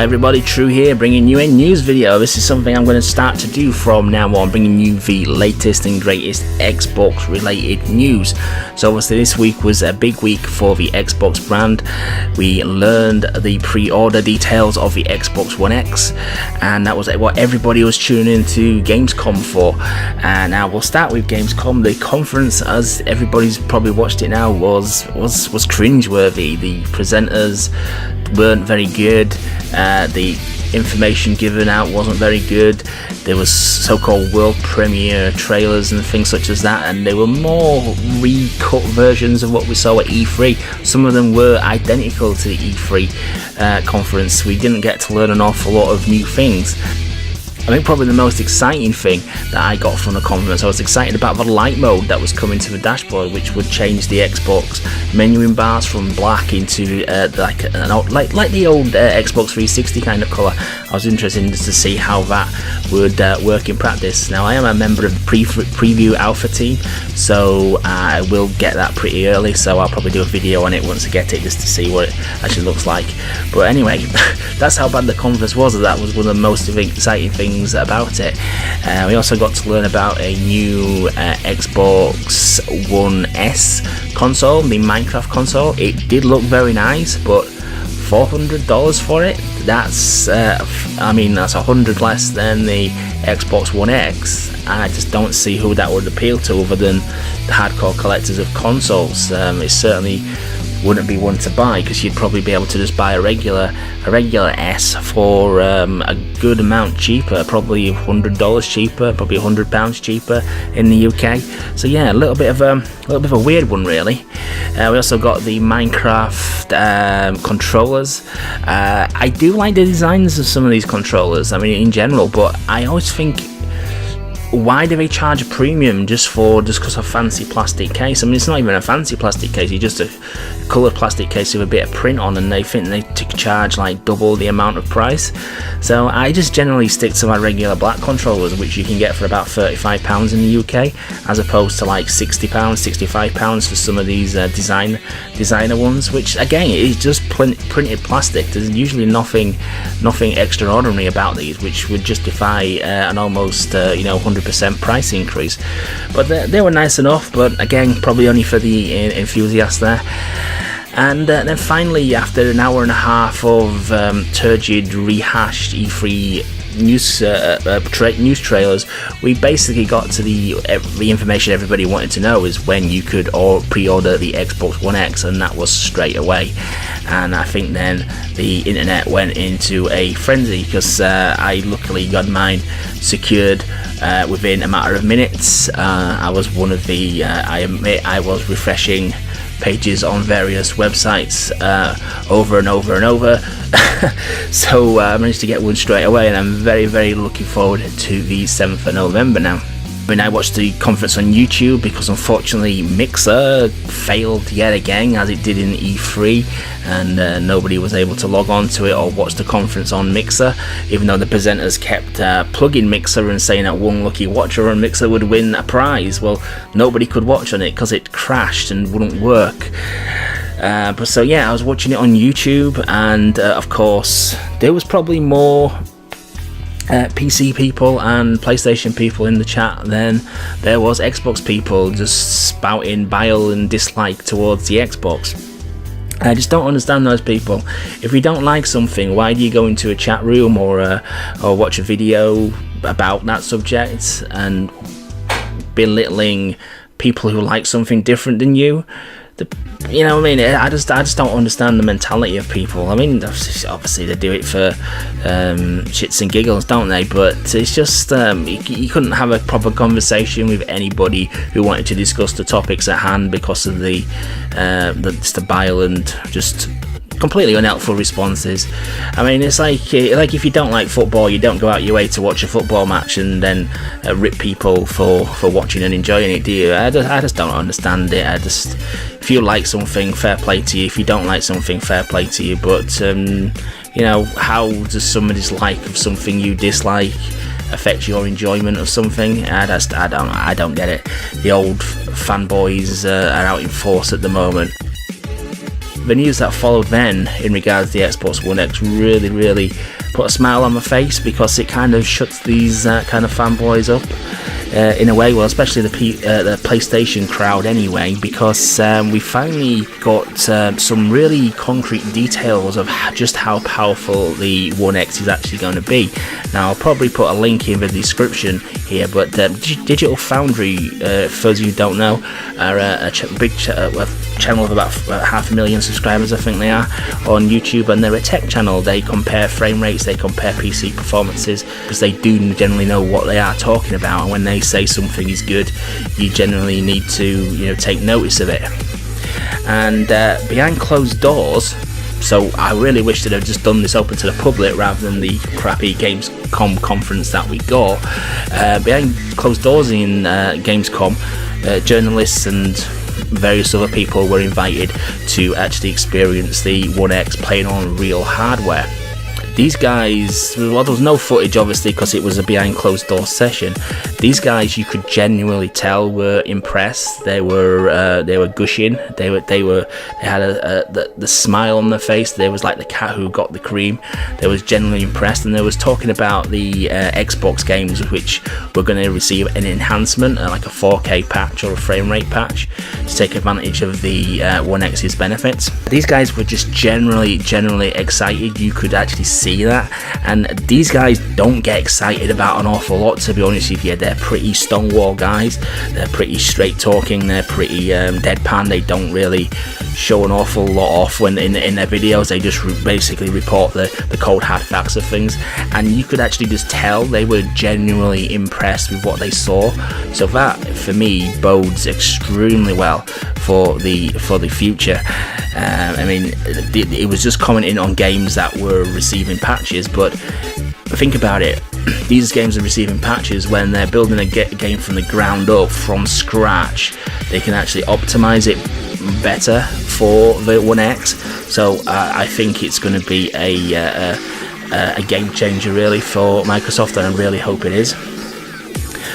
Hi everybody, True here, bringing you a news video. This is something I'm going to start to do from now on, bringing you the latest and greatest Xbox related news. So obviously this week was a big week for the Xbox brand. We learned the pre-order details of the Xbox One X, and that was what everybody was tuning into Gamescom for. And now we'll start with Gamescom. The conference, as everybody's probably watched it now, was cringeworthy. The presenters weren't very good. The information given out wasn't very good. There was so-called world premiere trailers and things such as that, and they were more recut versions of what we saw at E3. Some of them were identical to the E3 conference. We didn't get to learn an awful lot of new things. I think probably the most exciting thing that I got from the conference, I was excited about the light mode that was coming to the dashboard, which would change the Xbox menuing bars from black into like the old Xbox 360 kind of colour. I was interested just to see how that would work in practice. Now I am a member of the preview alpha team, so I will get that pretty early, so I'll probably do a video on it once I get it, just to see what it actually looks like. But anyway, that's how bad the conference was. That was one of the most exciting things about it. We also got to learn about a new Xbox One S console, the Minecraft console. It did look very nice, but $400 for it, that's I mean, that's $100 less than the Xbox One X, and I just don't see who that would appeal to other than the hardcore collectors of consoles. It certainly wouldn't be one to buy, because you'd probably be able to just buy a regular S for a good amount cheaper, probably $100 cheaper, probably £100 cheaper in the UK. So yeah, a little bit of a weird one really. We also got the Minecraft controllers. I do like the designs of some of these controllers, I mean in general, but I always think, why do they charge a premium just because of fancy plastic case? I mean, it's not even a fancy plastic case, it's just a coloured plastic case with a bit of print on, and they think they charge like double the amount of price. So I just generally stick to my regular black controllers, which you can get for about £35 in the UK, as opposed to like £60, £65 for some of these designer ones, which again is just printed plastic. There's usually nothing extraordinary about these, which would justify an almost 100% price increase. But they were nice enough, but again probably only for the enthusiasts there. And then finally, after an hour and a half of turgid, rehashed E3 news trailers, we basically got to the information everybody wanted to know, is when you could pre-order the Xbox One X, and that was straight away. And I think then the internet went into a frenzy, because I luckily got mine secured within a matter of minutes. I was one of the I admit I was refreshing pages on various websites over and over and over. So I managed to get one straight away, and I'm very, very looking forward to the 7th of November now. I mean, I watched the conference on YouTube because unfortunately Mixer failed yet again, as it did in E3, and nobody was able to log on to it or watch the conference on Mixer, even though the presenters kept plugging Mixer and saying that one lucky watcher on Mixer would win a prize. Well, nobody could watch on it because it crashed and wouldn't work. But so yeah, I was watching it on YouTube, and of course there was probably more PC people and PlayStation people in the chat than there was Xbox people, just spouting bile and dislike towards the Xbox. I just don't understand those people. If you don't like something, why do you go into a chat room or watch a video about that subject and belittling people who like something different than you? You know what I mean? I just don't understand the mentality of people. I mean, obviously they do it for shits and giggles, don't they? But it's just you couldn't have a proper conversation with anybody who wanted to discuss the topics at hand because of the bile and just completely unhelpful responses. I mean, it's like if you don't like football, you don't go out your way to watch a football match and then rip people for watching and enjoying it, do you? I just don't understand it. If you like something, fair play to you. If you don't like something, fair play to you. But how does somebody's like of something you dislike affect your enjoyment of something? I don't get it. The old fanboys are out in force at the moment. the news that followed then in regards to the Xbox One X really put a smile on my face, because it kind of shuts these kind of fanboys up in a way, well, especially the PlayStation crowd anyway, because we finally got some really concrete details of just how powerful the One X is actually going to be. Now, I'll probably put a link in the description here, but Digital Foundry, for those of you who don't know, are a big channel of about 500,000 subscribers, I think they are, on YouTube, and they're a tech channel. They compare frame rates, they compare PC performances, because they do generally know what they are talking about, and when they say something is good, you generally need to take notice of it. And behind closed doors, so I really wish that I'd just done this open to the public rather than the crappy Gamescom conference that we got. Behind closed doors in Gamescom, journalists and various other people were invited to actually experience the One X playing on real hardware. These guys, well, there was no footage obviously because it was a behind closed door session. These guys, you could genuinely tell, were impressed. They were gushing. They had the smile on their face. They was like the cat who got the cream. They was genuinely impressed, and they was talking about the Xbox games which were going to receive an enhancement, like a 4K patch or a frame rate patch, to take advantage of the One X's benefits. These guys were just generally excited. You could actually see that, and these guys don't get excited about an awful lot, to be honest with you. They're pretty stonewall guys. They're pretty straight talking. They're pretty deadpan. They don't really show an awful lot off when in their videos. They just basically report the cold hard facts of things, and you could actually just tell they were genuinely impressed with what they saw. So that for me bodes extremely well for the future. I mean, it was just commenting on games that were receiving patches, but think about it. These games are receiving patches when they're building a game from the ground up, from scratch. They can actually optimize it better for the One X. So I think it's going to be a game changer really for Microsoft, and I really hope it is.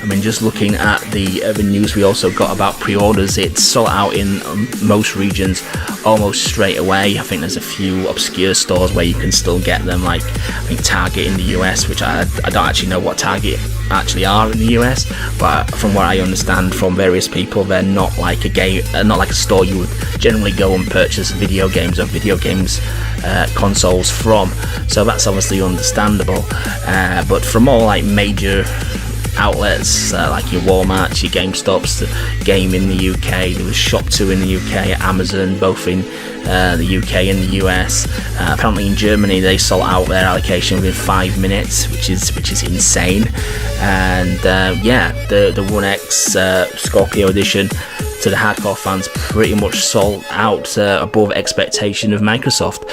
I mean, just looking at the news we also got about pre-orders, it's sold out in most regions almost straight away. I think there's a few obscure stores where you can still get them, like I think Target in the US, which I don't actually know what Target actually are in the US, but from what I understand from various people, they're not like a store you would generally go and purchase video games or video games consoles from. So that's obviously understandable, but from all like major outlets like your Walmarts, your GameStops, the Game in the UK, there was Shop2 in the UK, Amazon, both in the UK and the US. Apparently in Germany they sold out their allocation within 5 minutes, which is insane. And the One X Scorpio edition, to the hardcore fans, pretty much sold out above expectation of Microsoft.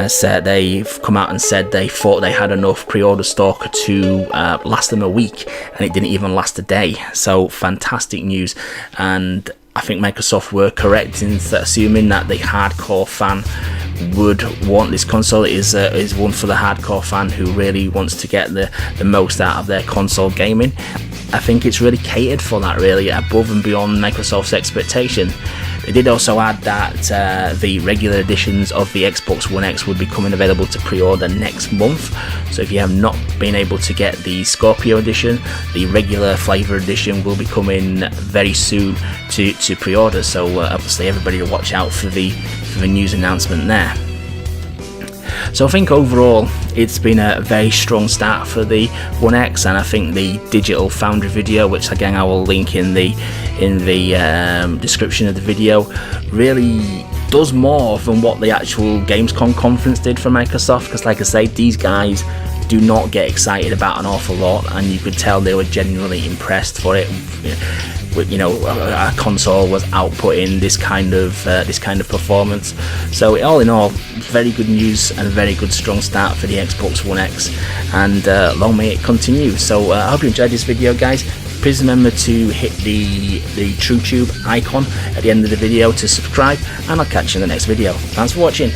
Said they've come out and said they thought they had enough pre-order stock to last them a week, and it didn't even last a day. So fantastic news, and I think Microsoft were correct in assuming that the hardcore fan would want this console. It is one for the hardcore fan who really wants to get the most out of their console gaming. I think it's really catered for that, really, above and beyond Microsoft's expectation. They did also add that the regular editions of the Xbox One X would be coming available to pre-order next month. So if you have not been able to get the Scorpio edition, the regular flavour edition will be coming very soon to pre-order. So obviously everybody will watch out for the news announcement there. So I think overall it's been a very strong start for the One X, and I think the Digital Foundry video, which again I will link in the description of the video, really does more than what the actual Gamescom conference did for Microsoft, because like I say, these guys do not get excited about an awful lot, and you could tell they were genuinely impressed for it. A console was outputting this kind of performance. So all in all, very good news and a very good strong start for the Xbox One X, and long may it continue. So I hope you enjoyed this video, guys. Please remember to hit the TrueTube icon at the end of the video to subscribe, and I'll catch you in the next video. Thanks for watching.